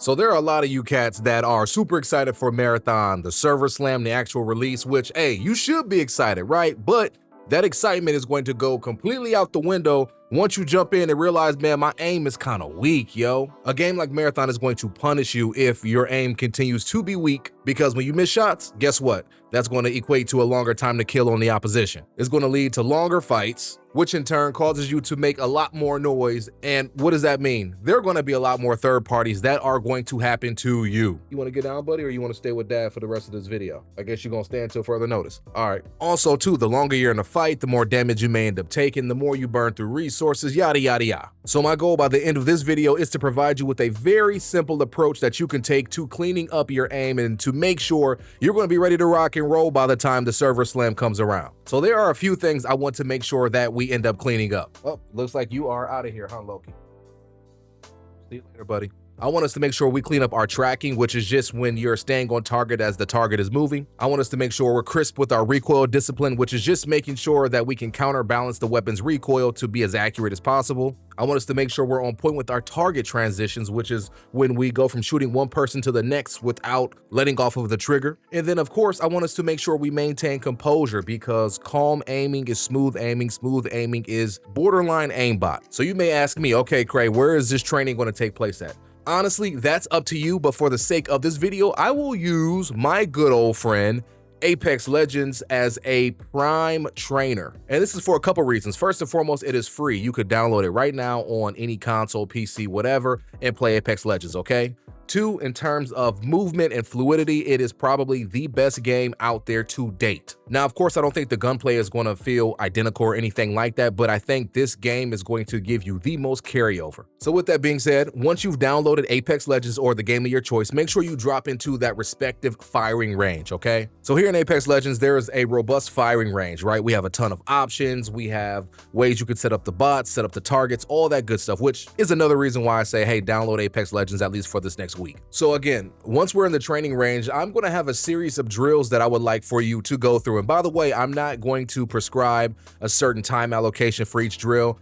So there are a lot of you cats that are super excited for Marathon, the server slam, the actual release, which, hey, you should be excited, right? But that excitement is going to go completely out the window once you jump in and realize, man, my aim is kind of weak, yo. A game like Marathon is going to punish you if your aim continues to be weak, because when you miss shots, guess what? That's going to equate to a longer time to kill on the opposition. It's going to lead to longer fights, which in turn causes you to make a lot more noise. And what does that mean? There are going to be a lot more third parties that are going to happen to you. You want to get down, buddy, or you want to stay with dad for the rest of this video? I guess you're going to stay until further notice. All right. Also, too, the longer you're in a fight, the more damage you may end up taking, the more you burn through resources, yada, yada, yada. So my goal by the end of this video is to provide you with a very simple approach that you can take to cleaning up your aim and to make sure you're going to be ready to rock and roll by the time the server slam comes around. So there are a few things I want to make sure that we end up cleaning up. Oh, looks like you are out of here, huh, Loki? See you later, buddy. I want us to make sure we clean up our tracking, which is just when you're staying on target as the target is moving. I want us to make sure we're crisp with our recoil discipline, which is just making sure that we can counterbalance the weapon's recoil to be as accurate as possible. I want us to make sure we're on point with our target transitions, which is when we go from shooting one person to the next without letting off of the trigger. And then, of course, I want us to make sure we maintain composure, because calm aiming is smooth aiming. Smooth aiming is borderline aimbot. So you may ask me, okay, Cray, where is this training going to take place at? Honestly, that's up to you, but for the sake of this video, I will use my good old friend Apex Legends as a prime trainer. And this is for a couple reasons. First and foremost, it is free. You could download it right now on any console, PC, whatever, and play Apex Legends, okay? Two, in terms of movement and fluidity, it is probably the best game out there to date. Now, of course, I don't think the gunplay is going to feel identical or anything like that, but I think this game is going to give you the most carryover. So with that being said, once you've downloaded Apex Legends or the game of your choice, make sure you drop into that respective firing range, okay? So here in Apex Legends, there is a robust firing range, right? We have a ton of options. We have ways you can set up the bots, set up the targets, all that good stuff, which is another reason why I say, hey, download Apex Legends at least for this next week. So again, once we're in the training range, I'm going to have a series of drills that I would like for you to go through. And by the way, I'm not going to prescribe a certain time allocation for each drill.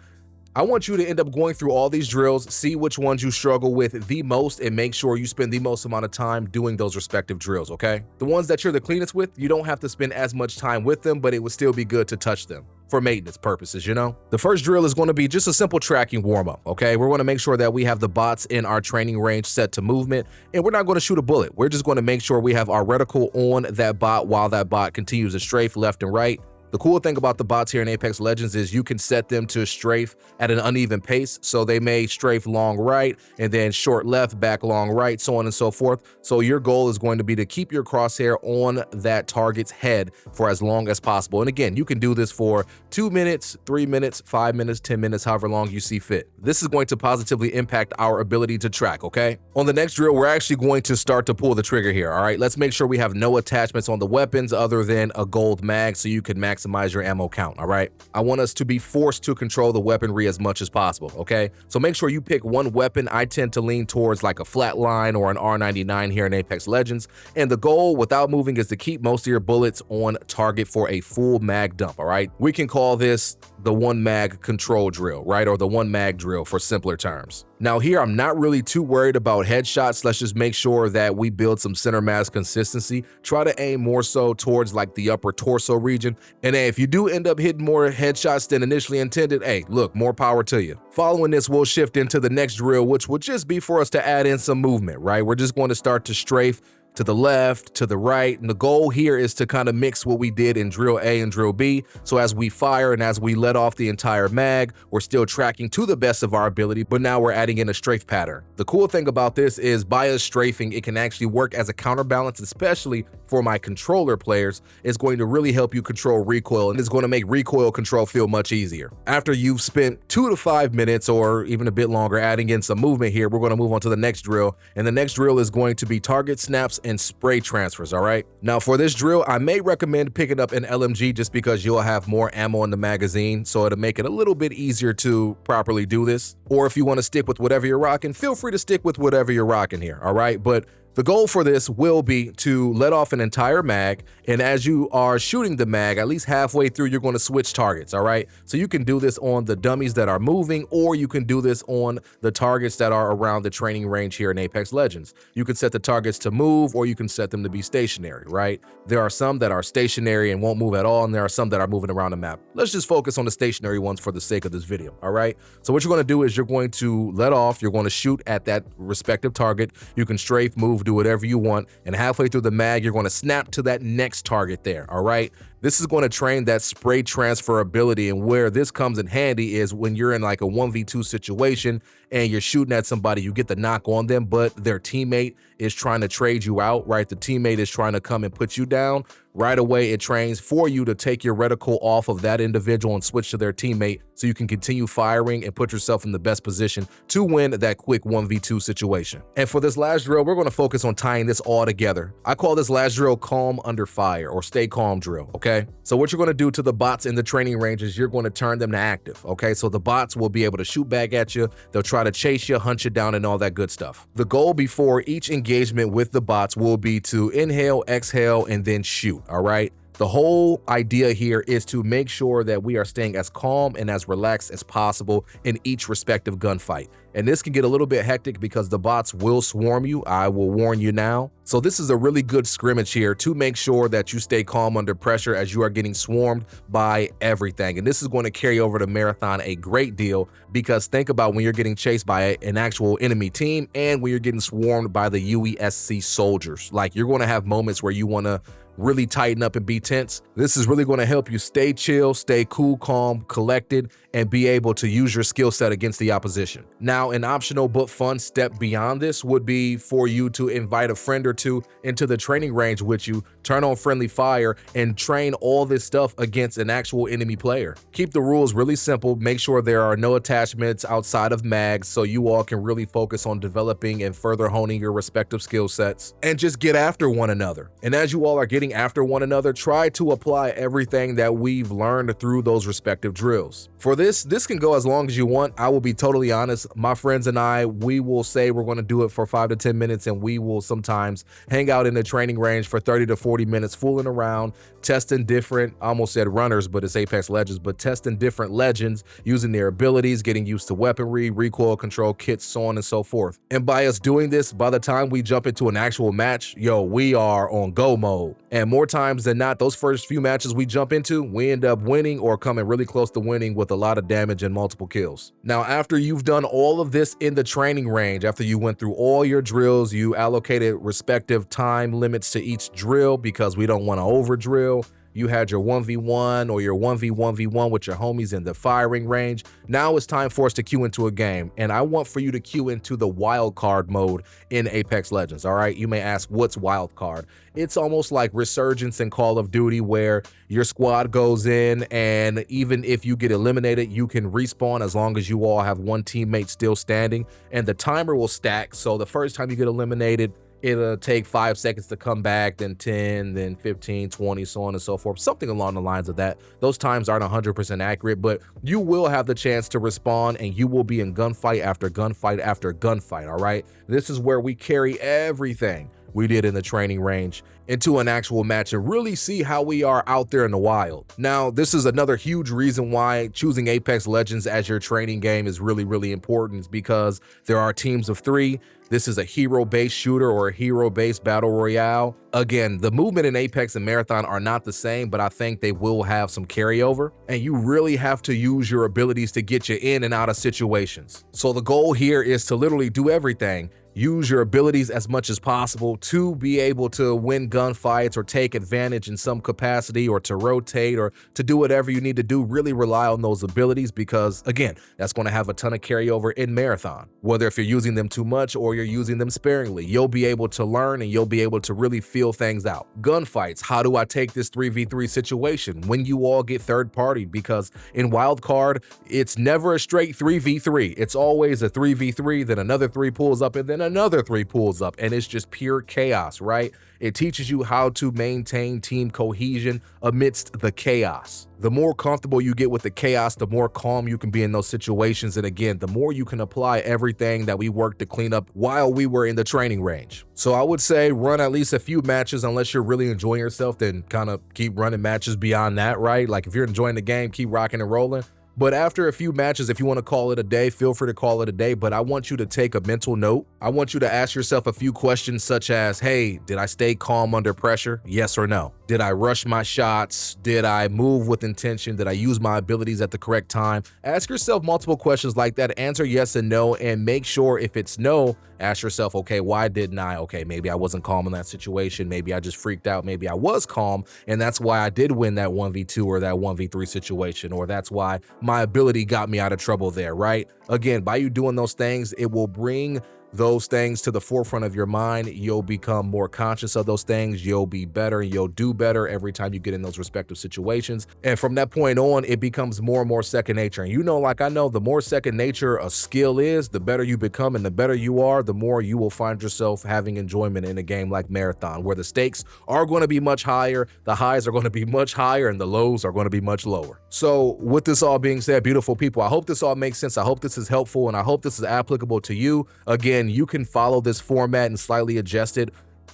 I want you to end up going through all these drills, see which ones you struggle with the most, and make sure you spend the most amount of time doing those respective drills, okay? The ones that you're the cleanest with, you don't have to spend as much time with them, but it would still be good to touch them for maintenance purposes, you know? The first drill is going to be just a simple tracking warm-up, okay? We're going to make sure that we have the bots in our training range set to movement, and we're not going to shoot a bullet. We're just going to make sure we have our reticle on that bot while that bot continues to strafe left and right. The cool thing about the bots here in Apex Legends is you can set them to strafe at an uneven pace. So they may strafe long right and then short left, back long right, so on and so forth. So your goal is going to be to keep your crosshair on that target's head for as long as possible. And again, you can do this for 2 minutes, 3 minutes, 5 minutes, 10 minutes, however long you see fit. This is going to positively impact our ability to track, okay? On the next drill, we're actually going to start to pull the trigger here, all right? Let's make sure we have no attachments on the weapons other than a gold mag so you can maximize your ammo count, all right? I want us to be forced to control the weaponry as much as possible, okay? So make sure you pick one weapon. I tend to lean towards like a flatline or an R99 here in Apex Legends. And the goal without moving is to keep most of your bullets on target for a full mag dump, all right? We can call this the one mag control drill, right? Or the one mag drill for simpler terms. Now here, I'm not really too worried about headshots. Let's just make sure that we build some center mass consistency. Try to aim more so towards like the upper torso region. And hey, if you do end up hitting more headshots than initially intended, hey, look, more power to you. Following this, we'll shift into the next drill, which will just be for us to add in some movement, right? We're just going to start to strafe to the left, to the right. And the goal here is to kind of mix what we did in drill A and drill B. So as we fire and as we let off the entire mag, we're still tracking to the best of our ability, but now we're adding in a strafe pattern. The cool thing about this is by us strafing, it can actually work as a counterbalance, especially for my controller players. It's going to really help you control recoil, and it's going to make recoil control feel much easier. After you've spent 2 to 5 minutes or even a bit longer adding in some movement here, we're going to move on to the next drill. And the next drill is going to be target snaps and spray transfers, all right? Now for this drill, I may recommend picking up an LMG just because you'll have more ammo in the magazine, so it'll make it a little bit easier to properly do this. Or if you want to stick with whatever you're rocking, feel free to stick with whatever you're rocking here, all right? But The goal for this will be to let off an entire mag, and as you are shooting the mag, at least halfway through, you're going to switch targets, all right? So you can do this on the dummies that are moving, or you can do this on the targets that are around the training range here in Apex Legends. You can set the targets to move, or you can set them to be stationary, right? There are some that are stationary and won't move at all, and there are some that are moving around the map. Let's just focus on the stationary ones for the sake of this video, all right? So what you're going to do is you're going to let off, you're going to shoot at that respective target. You can strafe, move, do whatever you want, and halfway through the mag, you're going to snap to that next target there, all right? This is going to train that spray transfer ability, and where this comes in handy is when you're in like a 1v2 situation and you're shooting at somebody, you get the knock on them, but their teammate is trying to trade you out, right? The teammate is trying to come and put you down. Right away, it trains for you to take your reticle off of that individual and switch to their teammate so you can continue firing and put yourself in the best position to win that quick 1v2 situation. And for this last drill, we're going to focus on tying this all together. I call this last drill calm under fire, or stay calm drill, okay? So what you're going to do to the bots in the training range is you're going to turn them to active, okay? So the bots will be able to shoot back at you. They'll try to chase you, hunt you down, and all that good stuff. The goal before each engagement with the bots will be to inhale, exhale, and then shoot, all right? The whole idea here is to make sure that we are staying as calm and as relaxed as possible in each respective gunfight. And this can get a little bit hectic because the bots will swarm you. I will warn you now. So this is a really good scrimmage here to make sure that you stay calm under pressure as you are getting swarmed by everything. And this is going to carry over to Marathon a great deal, because think about when you're getting chased by an actual enemy team and when you're getting swarmed by the UESC soldiers. Like, you're going to have moments where you want to really tighten up and be tense. This is really going to help you stay chill, stay cool, calm, collected, and be able to use your skill set against the opposition. Now, an optional but fun step beyond this would be for you to invite a friend or two into the training range with you, turn on friendly fire, and train all this stuff against an actual enemy player. Keep the rules really simple. Make sure there are no attachments outside of mags so you all can really focus on developing and further honing your respective skill sets, and just get after one another. And as you all are getting after one another, try to apply everything that we've learned through those respective drills. For this can go as long as you want. I will be totally honest. My friends and I, we will say we're going to do it for 5 to 10 minutes, and we will sometimes hang out in the training range for 30 to 40 minutes, fooling around, testing different, I almost said runners, but it's Apex Legends, but testing different legends, using their abilities, getting used to weaponry, recoil control kits, so on and so forth. And by us doing this, by the time we jump into an actual match, yo, we are on go mode. And more times than not, those first few matches we jump into, we end up winning or coming really close to winning with a lot of damage and multiple kills. Now, after you've done all of this in the training range, after you went through all your drills, you allocated respective time limits to each drill because we don't want to over drill. You had your 1v1 or your 1v1v1 with your homies in the firing range. Now it's time for us to queue into a game, and I want for you to queue into the Wildcard mode in Apex Legends, all right? You may ask, what's Wildcard? It's almost like Resurgence in Call of Duty, where your squad goes in, and even if you get eliminated, you can respawn as long as you all have one teammate still standing, and the timer will stack. So the first time you get eliminated, it'll take 5 seconds to come back, then 10, then 15, 20, so on and so forth, something along the lines of that. Those times aren't 100% accurate, but you will have the chance to respawn, and you will be in gunfight after gunfight after gunfight, all right? This is where we carry everything we did in the training range into an actual match and really see how we are out there in the wild. Now, this is another huge reason why choosing Apex Legends as your training game is really, really important, is because there are teams of 3. This is a hero-based shooter or a hero-based battle royale. Again, the movement in Apex and Marathon are not the same, but I think they will have some carryover, and you really have to use your abilities to get you in and out of situations. So the goal here is to literally do everything. Use your abilities as much as possible to be able to win gunfights or take advantage in some capacity, or to rotate, or to do whatever you need to do. Really rely on those abilities, because again, that's going to have a ton of carryover in Marathon. Whether if you're using them too much or you're using them sparingly, you'll be able to learn and you'll be able to really feel things out. Gunfights, how do I take this 3v3 situation when you all get third party? Because in Wildcard, it's never a straight 3v3. It's always a 3v3, then another 3 pulls up, and then another 3 pulls up, and it's just pure chaos, right? It teaches you how to maintain team cohesion amidst the chaos. The more comfortable you get with the chaos, the more calm you can be in those situations. And again, the more you can apply everything that we worked to clean up while we were in the training range. So I would say run at least a few matches. Unless you're really enjoying yourself, then kind of keep running matches beyond that, right? Like if you're enjoying the game, keep rocking and rolling. But after a few matches, if you want to call it a day, feel free to call it a day. But I want you to take a mental note. I want you to ask yourself a few questions such as, hey, did I stay calm under pressure? Yes or no? Did I rush my shots? Did I move with intention? Did I use my abilities at the correct time? Ask yourself multiple questions like that. Answer yes and no, and make sure if it's no, ask yourself, okay, why didn't I? Okay, maybe I wasn't calm in that situation. Maybe I just freaked out. Maybe I was calm, and that's why I did win that 1v2 or that 1v3 situation, or that's why my ability got me out of trouble there, right? Again, by you doing those things, it will bring those things to the forefront of your mind. You'll become more conscious of those things. You'll be better. You'll do better every time you get in those respective situations. And from that point on, it becomes more and more second nature. And you know, like I know, the more second nature a skill is, the better you become, and the better you are, the more you will find yourself having enjoyment in a game like Marathon, where the stakes are going to be much higher, the highs are going to be much higher, and the lows are going to be much lower. So with this all being said, beautiful people, I hope this all makes sense. I hope this is helpful, and I hope this is applicable to you. Again, you can follow this format and slightly adjust it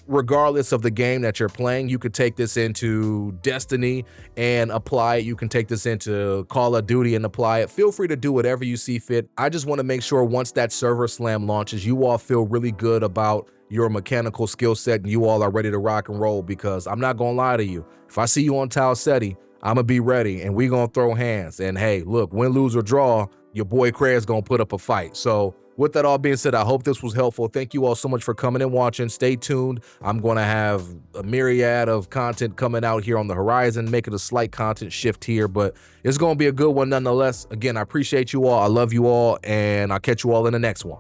regardless of the game that you're playing. You could take this into Destiny and apply it. You can take this into Call of Duty and apply it. Feel free to do whatever you see fit. I just want to make sure once that server slam launches, you all feel really good about your mechanical skill set and you all are ready to rock and roll, because I'm not going to lie to you. If I see you on Tau Ceti, I'm going to be ready and we going to throw hands. And hey, look, win, lose, or draw, your boy Craig's going to put up a fight. So with that all being said, I hope this was helpful. Thank you all so much for coming and watching. Stay tuned. I'm going to have a myriad of content coming out here on the horizon, making a slight content shift here, but it's going to be a good one nonetheless. Again, I appreciate you all. I love you all, and I'll catch you all in the next one.